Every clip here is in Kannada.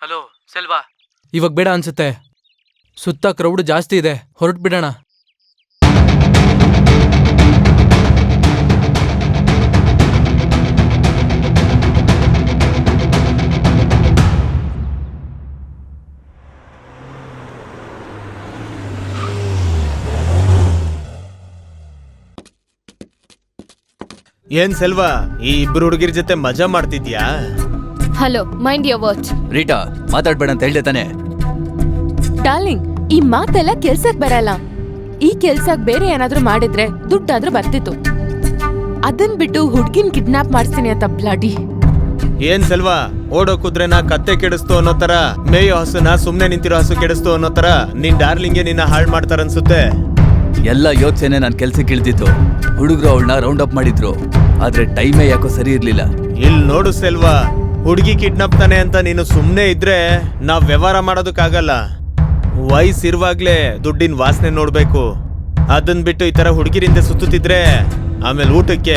ಹಲೋ ಸೆಲ್ವಾ, ಇವಾಗ ಬೇಡ ಅನ್ಸುತ್ತೆ. ಸುತ್ತ ಕ್ರೌಡ್ ಜಾಸ್ತಿ ಇದೆ, ಹೊರಟು ಬಿಡೋಣ. ಏನ್ ಸೆಲ್ವಾ, ಈ ಇಬ್ರು ಹುಡುಗಿರ ಜೊತೆ ಮಜಾ ಮಾಡ್ತಿದ್ಯಾ? Hello, mind your words. Rita, ಮಾತಾಡ್ಬೇಡ ಅಂತ ಹೇಳ್ದೆ ತಾನೆ. ಡಾರ್ಲಿಂಗ್, ಈ ಮಾತೆಲ್ಲ ಕೆಲ್ಸಕ್ ಬರಲ್ಲ. ಈ ಕೆಲ್ಸಕ್ ಬೇರೆ ಏನಾದ್ರೂ ಮಾಡಿದ್ರೆ ದುಡ್ಡಾದ್ರೂ ಬರ್ತಿತ್ತು. ಅದನ್ ಬಿಟ್ಟು ಹುಡ್ಗಿನ್ ಕಿಡ್ನಾಪ್ ಮಾಡಿಸ್ತೀನಿ ಅಂತ ಬ್ಲಡಿ. ಏನ್ ಸೆಲ್ವಾ, ಓಡೋ ಕುದ್ರೆನ ಕತ್ತೆ ಕೆಡಿಸ್ತು ಅನ್ನೋ ತರ, ಮೇಯೋ ಹಸುನ ಸುಮ್ನೆ ನಿಂತಿರೋ ಹಸು ಕೆಡಿಸ್ತು ಅನ್ನೋ ತರ ನಿನ್ ಡಾರ್ಲಿಂಗ್ಗೆ ನಿನ್ನ ಹಾಳ್ ಮಾಡ್ತಾರನ್ಸುತ್ತೆ. ಎಲ್ಲ ಯೋಚನೆ ನಾನ್ ಕೆಲ್ಸಕ್ಕೆ ಇಳ್ದಿತ್ತು. ಹುಡುಗರು ಅವಳನ್ನ ರೌಂಡ್ ಅಪ್ ಮಾಡಿದ್ರು, ಆದ್ರೆ ಟೈಮೇ ಯಾಕೋ ಸರಿ ಇರ್ಲಿಲ್ಲ. ಇಲ್ ನೋಡು ಸೆಲ್ವಾ, ಹುಡುಗಿ ಕಿಡ್ನಾಪ್ ತಾನೆ ಅಂತ ನೀನು ಸುಮ್ನೆ ಇದ್ರೆ ನಾವ್ ವ್ಯವಹಾರ ಮಾಡೋದಕ್ಕಾಗಲ್ಲ. ವಯಸ್ಸಿರುವಾಗ್ಲೇ ದುಡ್ಡಿನ ವಾಸನೆ ನೋಡ್ಬೇಕು. ಅದನ್ ಬಿಟ್ಟು ಈ ತರ ಹುಡುಗಿರಿಂದ ಸುತ್ತಿದ್ರೆ ಆಮೇಲೆ ಊಟಕ್ಕೆ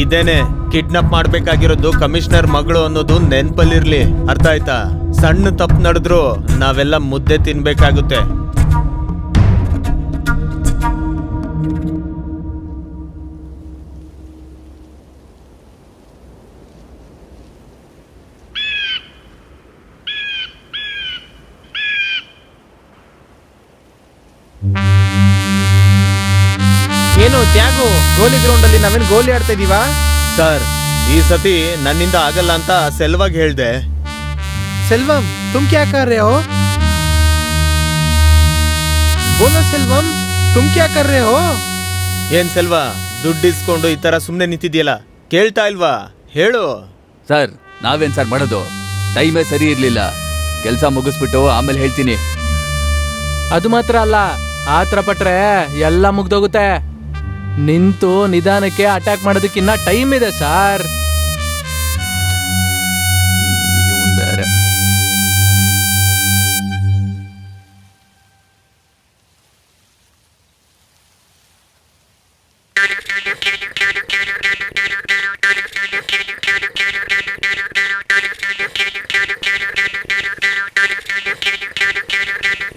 ಇದೇನೆ ಕಿಡ್ನಾಪ್ ಮಾಡ್ಬೇಕಾಗಿರೋದು ಕಮಿಷನರ್ ಮಗಳು ಅನ್ನೋದು ನೆನ್ಪಲ್ಲಿರ್ಲಿ, ಅರ್ಥ ಆಯ್ತಾ? ಸಣ್ಣ ತಪ್ಪು ನಡೆದ್ರು ನಾವೆಲ್ಲ ಮುದ್ದೆ ತಿನ್ಬೇಕಾಗುತ್ತೆ. ಏನು ತ್ಯಾಗು, ಗೋಲಿ ಗ್ರೌಂಡ್ ಅಲ್ಲಿ ನಾವೇನು ಗೋಲಿ ಆಡ್ತಾ ಇದೀವಾ? ಸರ್, ಈ ಸತಿ ನನ್ನಿಂದ ಆಗಲ್ಲ ಅಂತ ಸೆಲ್ವಾಗ್ ಹೇಳ್ದೆ. ಸೆಲ್ವಂ, ತುಮ್ ಕ್ಯಾ ಕರ್ ರಹೆ ಹೋ? ಬೋಲೋ ಸೆಲ್ವಂ, ತುಮ್ ಕ್ಯಾ ಕರ್ ರಹೆ ಹೋ? ಏನ್ ಸೆಲ್ವಾ, ದುಡ್ಡು ಇಸ್ಕೊಂಡು ಈ ತರ ಸುಮ್ನೆ ನಿಂತಿದ್ಯಲ್ಲ, ಕೇಳ್ತಾ ಇಲ್ವಾ? ಹೇಳು. ಸರ್, ನಾವೇನ್ ಸರ್ ಮಾಡೋದು? ಟೈಮೇ ಸರಿ ಇರ್ಲಿಲ್ಲ. ಕೆಲ್ಸ ಮುಗಿಸ್ಬಿಟ್ಟು ಆಮೇಲೆ ಹೇಳ್ತೀನಿ. ಅದು ಮಾತ್ರ ಅಲ್ಲ, ಆತರ ಪಟ್ರೆ ಎಲ್ಲ ಮುಗ್ದೋಗುತ್ತೆ. ನಿಂತು ನಿಧಾನಕ್ಕೆ ಅಟ್ಯಾಕ್ ಮಾಡೋದಕ್ಕಿನ್ನ ಟೈಮ್ ಇದೆ ಸಾರ್. ಇವ್ನ್ ಬೇರೆ.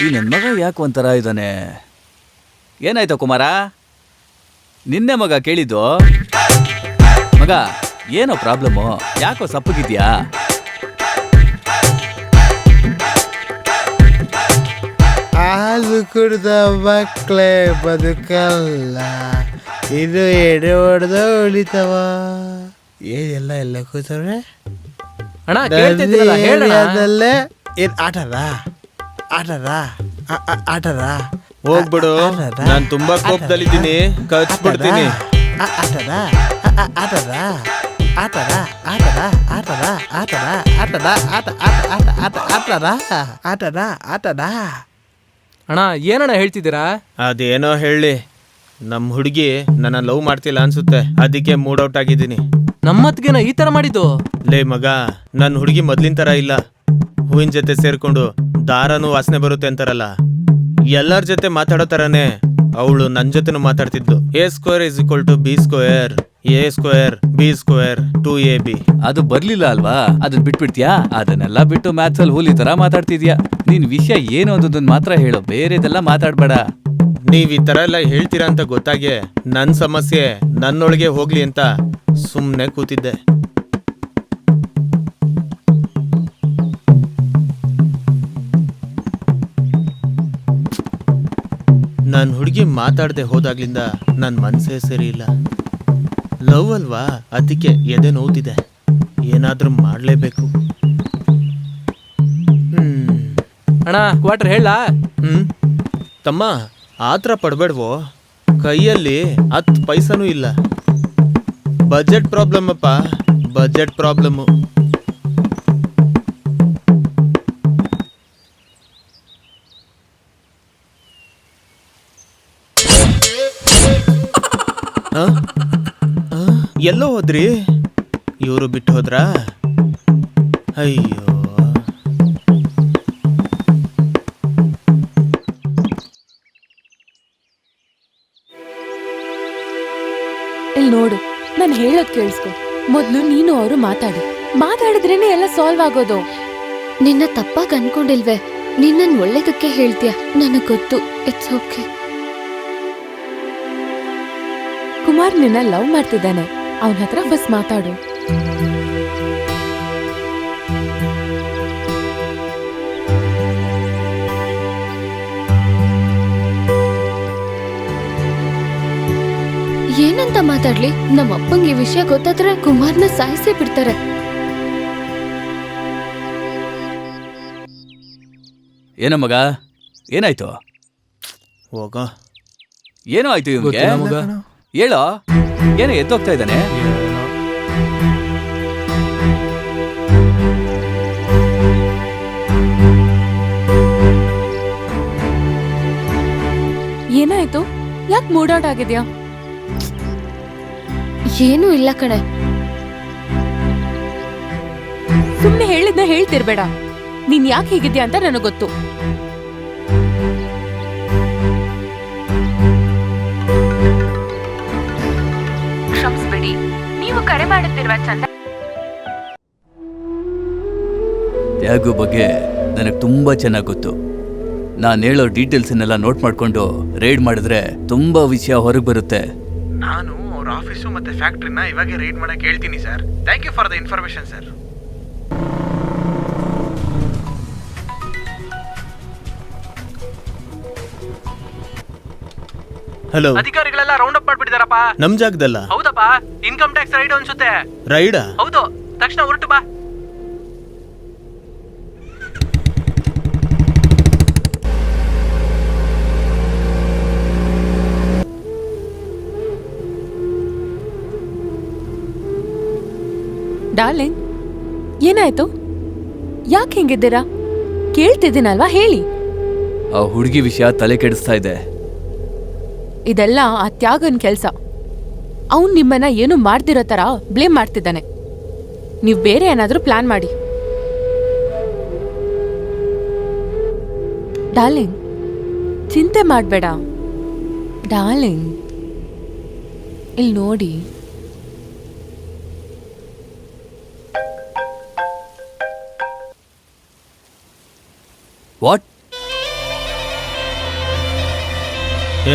ಈ ನನ್ ಮಗ ಯಾಕೆ ಒಂಥರ ಇದ್ದಾನೆ? ಏನಾಯ್ತು ಕುಮಾರ? ನಿನ್ನೆ ಮಗ ಕೇಳಿದ್ದು. ಮಗ, ಏನೋ ಪ್ರಾಬ್ಲಮ್ಮು? ಯಾಕೋ ಸಪ್ಪಗಿದ್ಯಾ? ಹಾಲು ಕುಡ್ದ ಮಕ್ಕಳೇ ಬದುಕಲ್ಲ, ಇದು ಎಡೆ ಹೊಡೆದ ಉಳಿತವ. ಏನೆಲ್ಲ ಎಲ್ಲ ಕೂತವ್ರೆ ಅಣ್ಣ ಕೇಳ್ತಿದ್ದೀರಲ್ಲ, ಹೇಳಣ್ಣ. ಅದಲ್ಲೇ ಏನ್ ಆಟದ ಆಟದ ಆಟದ ಹೋಗ್ಬಿಡು, ನಾನ್ ತುಂಬಾ ಕೋಪದಲ್ಲಿದ್ದೀನಿ, ಕಚ್ಬಿಡ್ತೀನಿ. ಆಟದ ಆಟದ ಆಟದ ಆಟದ ಆಟದ ಆಟದ ಆಟದ ಆಟ ಆಟ ಆಟ ಆಟ ಆಟದ ಆಟದ ಆಟದ. ಅಣ್ಣ ಏನಣ್ಣ ಹೇಳ್ತಿದ್ದೀರಾ? ಅದೇನೋ ಹೇಳಿ, ನಮ್ ಹುಡುಗಿ ನನ್ನ ಲವ್ ಮಾಡ್ತಿಲ್ಲ ಅನ್ಸುತ್ತೆ, ಅದಕ್ಕೆ ಮೂಡ್ ಔಟ್ ಆಗಿದ್ದೀನಿ. ನಮ್ಮತ್ಗೆನ ಈ ತರ ಮಾಡಿದ್ದು? ಲೇ ಮಗ, ನನ್ ಹುಡುಗಿ ಮೊದ್ಲಿನ ತರ ಇಲ್ಲ. ಹೂವಿನ ಜೊತೆ ಸೇರ್ಕೊಂಡು ದಾರನೂ ವಾಸನೆ ಬರುತ್ತೆ ಅಂತಾರಲ್ಲ, ಎಲ್ಲರ ಜೊತೆ ಮಾತಾಡೋ ತರಾನೇ ಅವಳು ನನ್ ಜೊತೆನೂ ಮಾತಾಡ್ತಿದ್ಲು. A² = B², A² B² 2AB. ಅದು ಬರ್ಲಿಲ್ಲ ಅಲ್ವಾ? ಅದನ್ನ ಬಿಟ್ಬಿಡ್ತೀಯಾ? ಅದನ್ನೆಲ್ಲ ಬಿಟ್ಟು ಮ್ಯಾಥ್ಸ್ ಅಲ್ಲಿ ಹೂಲಿ ತರ ಮಾತಾಡ್ತಿದ್ಯಾ. ನಿನ್ ವಿಷಯ ಏನು ಅನ್ನೋದನ್ನ ಮಾತ್ರ ಹೇಳು, ಬೇರೆದೆಲ್ಲ ಮಾತಾಡ್ಬೇಡ. ನೀವ್ ಈ ತರ ಎಲ್ಲ ಹೇಳ್ತೀರಾ ಅಂತ ಗೊತ್ತಾಗೆ ನನ್ ಸಮಸ್ಯೆ ನನ್ನೊಳಗೆ ಹೋಗ್ಲಿ ಅಂತ ಸುಮ್ನೆ ಕೂತಿದ್ದೆ. ನನ್ ಹುಡುಗಿ ಮಾತಾಡದೆ ಹೋದಾಗ್ಲಿಂದ ನನ್ ಮನ್ಸೇ ಸರಿ ಇಲ್ಲ. ಲವ್ ಅಲ್ವಾ, ಅದಕ್ಕೆ ಎದೆ ನೋವ್ತಿದೆ. ಏನಾದ್ರೂ ಮಾಡ್ಲೇಬೇಕು. ಅಣ್ಣ ಕ್ವಾರ್ಟರ್ ಹೇಳ. ತಮ್ಮ, ಆತರ ಪಡ್ಬೇಡ್ವೋ. ಕೈಯಲ್ಲಿ 10 ಪೈಸನೂ ಇಲ್ಲ. ಬಜೆಟ್ ಪ್ರಾಬ್ಲಮ್ ಅಪ್ಪ, ಬಜೆಟ್ ಪ್ರಾಬ್ಲಮ್ಮು. ಎಲ್ಲೋ ಹೋದ್ರಿ? ಇವರು ಬಿಟ್ಟು ಹೋದ್ರಾ? ಅಯ್ಯೋ, ಇಲ್ಲಿ ನೋಡು, ನಾನು ಹೇಳೋದ್ ಕೇಳಿಸ್ಕೊ. ಮೊದ್ಲು ನೀನು ಅವರು ಮಾತಾಡಿದ್ರೇನೆ ಎಲ್ಲ ಸಾಲ್ವ್ ಆಗೋದು. ನಿನ್ನ ತಪ್ಪಾಗಿ ಅನ್ಕೊಂಡಿಲ್ವೇ? ನಿನ್ನನ್ ಒಳ್ಳೇದಕ್ಕೆ ಹೇಳ್ತೀಯ, ನನಗ್ ಗೊತ್ತು. It's okay. ಕುಮಾರ್ ನಿನ್ನ ಲವ್ ಮಾಡ್ತಿದ್ದಾನೆ, ಅವನ ಹತ್ರ ಫಸ್ಟ್ ಮಾತಾಡು. ಏನಂತ ಮಾತಾಡ್ಲಿ? ನಮ್ಮ ಅಪ್ಪಂಗೆ ಈ ವಿಷಯ ಗೊತ್ತಾದ್ರೆ ಕುಮಾರ್ನ ಸಾಯಿಸೇ ಬಿಡ್ತಾರೆ. ಏನೋ ಮಗ, ಏನಾಯ್ತು? ಹೋಗ. ಏನೋ ಆಯ್ತು ಇವ್ನಿಗೆ? ಗೊತ್ತಿಲ್ಲ ಮಗ. ಹೇಳೋ, ಏನೋ ಎದ್ದೋಗ್ತಾ ಇದ್ದಾನೆ. ಏನಾಯ್ತು? ಯಾಕೆ ಮೂಡ್ ಔಟ್ ಆಗಿದ್ಯಾ? ಏನೂ ಇಲ್ಲ ಕಣೆ. ಸುಮ್ನೆ ಹೇಳಿದ್ನ ಹೇಳ್ತಿರ್ಬೇಡ. ನೀನ್ ಯಾಕೆ ಹೀಗಿದ್ಯಾ ಅಂತ ನನಗ್ ಗೊತ್ತು. ಕ್ಷಮಿಸ್ಬಿಡಿ, ನೀವು ಕರೆ ಮಾಡುತ್ತಿರುವ ಚಂದ. ತ್ಯಾಗು ಬಗ್ಗೆ ನನಗೆ ತುಂಬಾ ಚೆನ್ನಾಗಿ ಗೊತ್ತು. ನಾನು ಹೇಳೋ ಡೀಟೇಲ್ಸನ್ನೆಲ್ಲ ನೋಟ್ ಮಾಡ್ಕೊಂಡು ರೈಡ್ ಮಾಡಿದ್ರೆ ತುಂಬಾ ವಿಷಯ ಹೊರಗೆ ಬರುತ್ತೆ. ನಾನು ಅವ್ರ ಆಫೀಸು ಮತ್ತೆ ಫ್ಯಾಕ್ಟ್ರಿನ ಇವಾಗೆ ರೈಡ್ ಮಾಡಕ್ ಹೇಳ್ತೀನಿ sir. Thank you for the information sir. Hello, ಅಧಿಕಾರಿಗಳೆಲ್ಲ ರೌಂಡ್ ಅಪ್ ಮಾಡ್ಬಿಟ್ಟಿದಾರಪ್ಪ. ನಮ್ ಜಾಗದಲ್ಲ? ಹೌದಪ್ಪ, ಇನ್ಕಮ್ ಟ್ಯಾಕ್ಸ್ ರೈಡ್ ಅನ್ಸುತ್ತೆ. ರೈಡಾ? ಹೌದು, ತಕ್ಷಣ ಹೊರಟು ಬಾ. ಡಾರ್ಲಿಂಗ್, ಏನಾಯ್ತು? ಯಾಕೆ ಹಿಂಗಿದ್ದೀರಾ? ಕೇಳ್ತಿದ್ದೀನಲ್ವಾ, ಹೇಳಿ. ಆ ಹುಡುಗಿ ವಿಷಯ ತಲೆ ಕೆಡಿಸ್ತಾ ಇದೆ. ಇದೆಲ್ಲ ಆ ತ್ಯಾಗನ್ ಕೆಲ್ಸ. ಅವ್ನ್ ನಿಮ್ಮನ್ನ ಏನು ಮಾಡ್ದಿರೋ ತರ ಬ್ಲೇಮ್ ಮಾಡ್ತಿದ್ದಾನೆ. ನೀವ್ ಬೇರೆ ಏನಾದ್ರೂ ಪ್ಲಾನ್ ಮಾಡಿ. ಡಾರ್ಲಿಂಗ್, ಚಿಂತೆ ಮಾಡ್ಬೇಡ. ಡಾರ್ಲಿಂಗ್, ಇಲ್ಲಿ ನೋಡಿ. ವಾಟ್?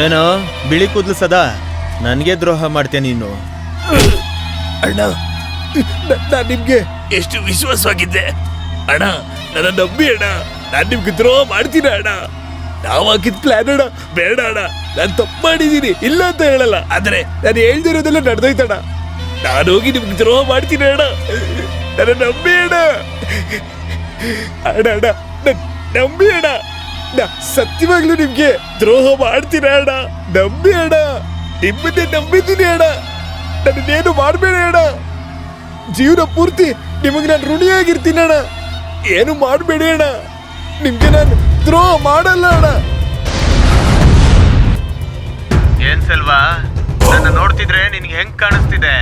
ಏನೋ ಬಿಳಿ ಕೂದ್ಲು ಸದಾ ನನ್ಗೆ ದ್ರೋಹ ಮಾಡ್ತೇನೆ ನೀನು. ಅಣ್ಣ, ನಾನ್ ನಿಮ್ಗೆ ಎಷ್ಟು ವಿಶ್ವಾಸವಾಗಿದ್ದೆ ಅಣ್ಣ. ನನ್ನ ನಂಬಿ ಅಣ್ಣ, ನಾನ್ ನಿಮ್ಗೆ ದ್ರೋಹ ಮಾಡ್ತೀನಿ ಅಣ್ಣ. ನಾವ್ ಹಾಕಿದ್ ಪ್ಲಾನ್ ಅಣ್ಣ. ಬೇಡ ಅಣ್ಣ, ನಾನ್ ತಪ್ಪು ಮಾಡಿದೀನಿ, ಇಲ್ಲ ಅಂತ ಹೇಳಲ್ಲ. ಆದ್ರೆ ನಾನು ಹೇಳ್ದಿರೋದೆಲ್ಲ ನಡೆದೋಯ್ತಣ್ಣ. ನಾನು ಹೋಗಿ ನಿಮ್ಗೆ ದ್ರೋಹ ಮಾಡ್ತೀನಿ ಅಣ್ಣ. ನನ್ನ ನಂಬಿ ಅಣ್ಣ. ಅಣ್ಣ ಅಣ್ಣ, ನಂಬಿ ಅಣ್ಣ. ನಾ ಸತ್ಯವಾಗ್ಲೂ ನಿಮ್ಗೆ ದ್ರೋಹ ಮಾಡ್ತೀರ ಅಣ್ಣ. ನಂಬಿ ಅಣ್ಣ, ನಿಮ್ಮನ್ನೇ ನಂಬಿದ್ದೀನಿ ಅಣ್ಣ. ನನ್ನೇನು ಮಾಡ್ಬೇಡ ಅಣ್ಣ. ಜೀವನ ಪೂರ್ತಿ ನಿಮಗೆ ನಾನು ಋಣಿಯಾಗಿರ್ತೀನಿ ಅಣ್ಣ. ಏನು ಮಾಡಬೇಡಿ ಅಣ್ಣ. ನಿಮ್ಗೆ ನಾನು ದ್ರೋಹ ಮಾಡಲ್ಲ ಅಣ್ಣ. ಏನ್ ಸೆಲ್ವಾ, ನನ್ನ ನೋಡ್ತಿದ್ರೆ ನಿನ್ಗೆ ಹೆಂಗ್ ಕಾಣಿಸ್ತಿದೆ?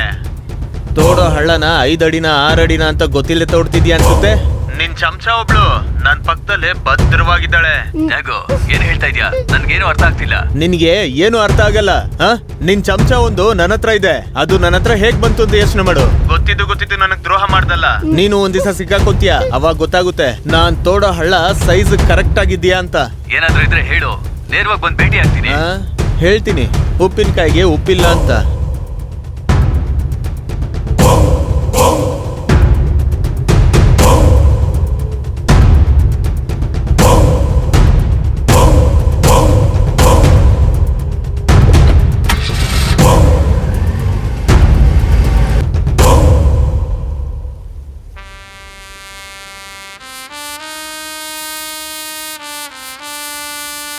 ತೋಡೋ ಹಳ್ಳನ 5 ಅಡಿನ 6 ಅಡಿನ ಅಂತ ಗೊತ್ತಿಲ್ಲದೆ ತೋಡ್ತಿದ್ಯಾ ಅನ್ಸುತ್ತೆ. ನಿನ್ ಚಮಚ ಒಬ್ಳು ನನ್ ಪಕ್ಕದಲ್ಲೇ ಭದ್ರವಾಗಿದ್ದಾಳೆ. ತ್ಯಾಗು, ಏನ್ ಹೇಳ್ತಾ ಇದ್ಯಾ? ನನ್ಗೇನು ಅರ್ಥ ಆಗ್ತಿಲ್ಲ. ನಿನ್ಗೆ ಏನು ಅರ್ಥ ಆಗಲ್ಲ. ನಿನ್ ಚಮಚ ಒಂದು ನನ್ನ ಹತ್ರ ಇದೆ, ಅದು ನನ್ನ ಹತ್ರ ಹೇಗ್ ಬಂತು ಅಂತ ಯೋಚನೆ ಮಾಡು. ಗೊತ್ತಿದ್ದು ನನಗ್ ದ್ರೋಹ ಮಾಡ್ದಲ್ಲ. ನೀನು ಒಂದ್ ದಿವಸ ಸಿಕ್ಕಾಕೊಂತೀಯ, ಅವಾಗ ಗೊತ್ತಾಗುತ್ತೆ ನಾನ್ ತೋಡೋ ಹಳ್ಳ ಸೈಜ್ ಕರೆಕ್ಟ್ ಆಗಿದ್ಯಾ ಅಂತ. ಏನಾದ್ರೂ ಇದ್ರೆ ಹೇಳು, ನೇರವಾಗಿ ಬಂದು ಭೇಟಿ ಆಗ್ತೀನಿ. ಹೇಳ್ತೀನಿ, ಉಪ್ಪಿನಕಾಯಿಗೆ ಉಪ್ಪಿಲ್ಲ ಅಂತ.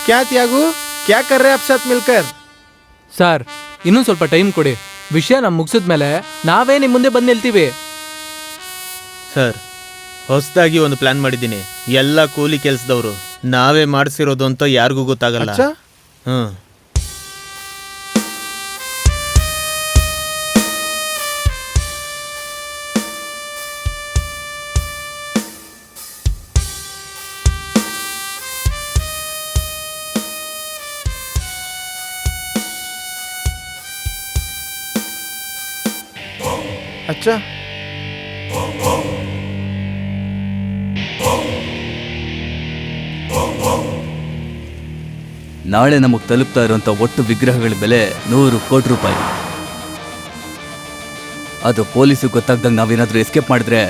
ಕ್ಯಾ ತ್ಯಾಗು, ಕ್ಯಾ ಕರ್ ರೇ ಆಪ್ ಸಾಥ್ ಮಿಲ್ಕರ್? ಸರ್, ಇನ್ನೊಂದು ಸ್ವಲ್ಪ ಟೈಮ್ ಕೊಡಿ. ವಿಷಯ ನಮ್ ಮುಗಿಸಿದ್ಮೇಲೆ ನಾವೇ ನಿಮ್ ಮುಂದೆ ಬಂದು ನಿಲ್ತೀವಿ. ಸರ್, ಹೊಸದಾಗಿ ಒಂದು ಪ್ಲಾನ್ ಮಾಡಿದ್ದೀನಿ. ಎಲ್ಲ ಕೂಲಿ ಕೆಲ್ಸದವ್ರು, ನಾವೇ ಮಾಡಿಸಿರೋದು ಅಂತ ಯಾರಿಗೂ ಗೊತ್ತಾಗಲ್ಲ. ಅಚ್ಚಾ? ಹ್ಮ್. अच्छा ನಾಳೆ ನಮಗೆ ತಲುಪ್ತಾ ಇರುವಂಥ ಒಟ್ಟು ವಿಗ್ರಹಗಳ ಬೆಲೆ 100 ಕೋಟಿ ರೂಪಾಯಿ. ಅದು ಪೊಲೀಸಿಗೆ ಗೊತ್ತಾಗ್ದಂಗೆ ನಾವೇನಾದ್ರೂ ಎಸ್ಕೇಪ್ ಮಾಡಿದ್ರೆ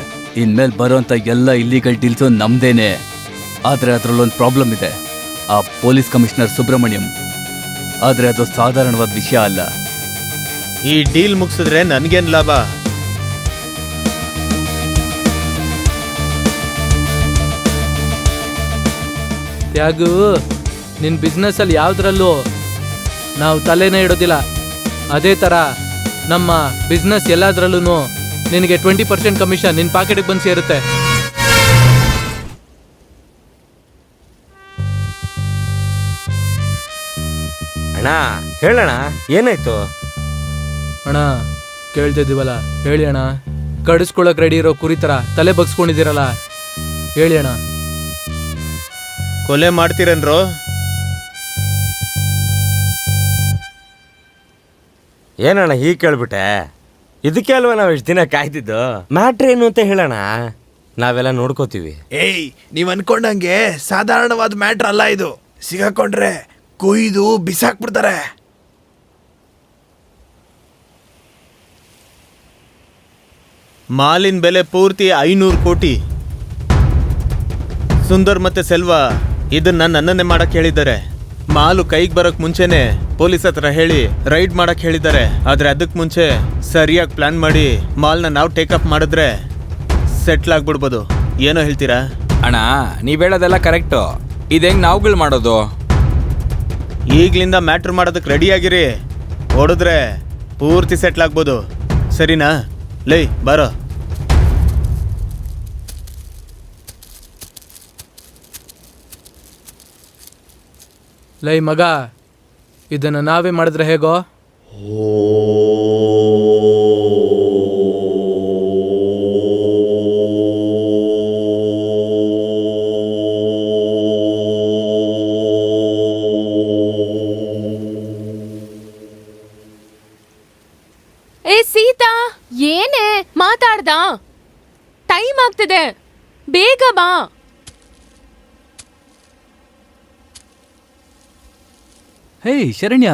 ಇನ್ಮೇಲೆ ಬರೋಂಥ ಎಲ್ಲ ಇಲ್ಲಿಗಲ್ ಡೀಲ್ಸು ನಮ್ದೇನೆ. ಆದರೆ ಅದರಲ್ಲೊಂದು ಪ್ರಾಬ್ಲಮ್ ಇದೆ. ಆ ಪೊಲೀಸ್ ಕಮಿಷನರ್ ಸುಬ್ರಹ್ಮಣ್ಯಂ. ಆದರೆ ಅದು ಸಾಧಾರಣವಾದ ವಿಷಯ ಅಲ್ಲ. ಈ ಡೀಲ್ ಮುಗಿಸಿದ್ರೆ ನನ್ಗೇನ್ ಲಾಭ? ತ್ಯಾಗು, ನಿನ್ನ ಬಿಸ್ನೆಸ್ಸಲ್ಲಿ ಯಾವುದ್ರಲ್ಲೂ ನಾವು ತಲೆನೇ ಇಡೋದಿಲ್ಲ. ಅದೇ ಥರ ನಮ್ಮ ಬಿಸ್ನೆಸ್ ಎಲ್ಲದರಲ್ಲೂ ನಿನಗೆ 20% ಕಮಿಷನ್ ನಿನ್ನ ಪಾಕೆಟಿಗೆ ಬಂದು ಸೇರುತ್ತೆ. ಅಣ್ಣ ಹೇಳೋಣ, ಏನಾಯ್ತು? ಅಣ್ಣ ಕೇಳ್ತಿದ್ದೀವಲ್ಲ, ಹೇಳಿ ಅಣ್ಣ. ಕಡಿಸ್ಕೊಳಕ್ ರೆಡಿ ಇರೋ ಕುರಿ ಥರ ತಲೆ ಬಗ್ಸ್ಕೊಂಡಿದ್ದೀರಲ್ಲ, ಹೇಳಿ ಅಣ್ಣ. ಕೊಲೆ ಮಾಡ್ತೀರೇನ್ರೋ? ಏನಣ್ಣ ಹೀಗೆ ಕೇಳ್ಬಿಟ್ಟೆ? ಇದಕ್ಕೆ ಅಲ್ವಾ ನಾವು ಇಷ್ಟು ದಿನ ಕಾಯ್ತಿದ್ದು. ಮ್ಯಾಟ್ರ್ ಏನು ಅಂತ ಹೇಳೋಣ, ನಾವೆಲ್ಲ ನೋಡ್ಕೋತೀವಿ. ಏಯ್, ನೀವ್ ಅನ್ಕೊಂಡಂಗೆ ಸಾಧಾರಣವಾದ ಮ್ಯಾಟ್ರ್ ಅಲ್ಲ ಇದು. ಸಿಗಾಕೊಂಡ್ರೆ ಕೊಯ್ದು ಬಿಸಾಕ್ಬಿಡ್ತಾರೆ. ಮಾಲಿನ ಬೆಲೆ ಪೂರ್ತಿ 500 ಕೋಟಿ. ಸುಂದರ್ ಮತ್ತೆ ಸೆಲ್ವಾ ಇದನ್ನ ನನ್ನನ್ನೇ ಮಾಡಕ್ ಹೇಳಿದ್ದಾರೆ. ಮಾಲು ಕೈಗೆ ಬರೋಕ್ ಮುಂಚೆನೆ ಪೊಲೀಸ್ ಹತ್ರ ಹೇಳಿ ರೈಡ್ ಮಾಡಕ್ ಹೇಳಿದ್ದಾರೆ. ಆದ್ರೆ ಅದಕ್ಕೆ ಮುಂಚೆ ಸರಿಯಾಗಿ ಪ್ಲಾನ್ ಮಾಡಿ ಮಾಲ್ನ ನಾವು ಟೇಕಪ್ ಮಾಡಿದ್ರೆ ಸೆಟ್ಲ್ ಆಗ್ಬಿಡ್ಬೋದು. ಏನೋ ಹೇಳ್ತೀರಾ? ಅಣ್ಣ, ನೀವ್ ಹೇಳೋದೆಲ್ಲ ಕರೆಕ್ಟು. ಇದೆಂಗ್ ನಾವುಗಳು ಮಾಡೋದು? ಈಗ್ಲಿಂದ ಮ್ಯಾಟ್ರ್ ಮಾಡೋದಕ್ಕೆ ರೆಡಿ ಆಗಿರಿ. ಹೊಡೆದ್ರೆ ಪೂರ್ತಿ ಸೆಟ್ಲ್ ಆಗ್ಬೋದು. ಸರಿನಾ? ಲೈ ಬಾರೋ. ಲೈ ಮಗ, ಇದನ್ನು ನಾವೇ ಮಾಡಿದ್ರೆ ಹೇಗೋ? ಏ ಸೀತಾ, ಏನೇ ಮಾತಾಡ್ದ? ಟೈಮ್ ಆಗ್ತಿದೆ, ಬೇಗ ಬಾ. ಹೇ ಶರಣ್ಯ,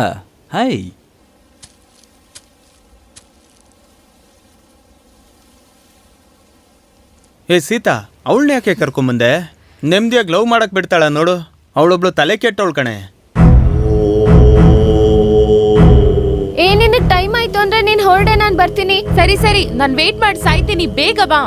ಹಾಯ್. ಏ ಸೀತಾ, ಅವಳನ್ನ ಯಾಕೆ ಕರ್ಕೊಂಬಂದೆ? ನೆಮ್ಮದಿಯಾಗಿ ಲವ್ ಮಾಡಕ್ ಬಿಡ್ತಾಳ ನೋಡು. ಅವಳೊಬ್ಳು ತಲೆ ಕೆಟ್ಟವಳು ಕಣೆ. ಏ ನಿನಗ್ ಟೈಮ್ ಆಯ್ತು ಅಂದ್ರೆ ನೀನ್ ಹೊರಡೆ, ನಾನ್ ಬರ್ತೀನಿ. ಸರಿ ಸರಿ, ನಾನ್ ವೇಟ್ ಮಾಡಿ ಸಾಯ್ತೀನಿ, ಬೇಗ ಬಾ.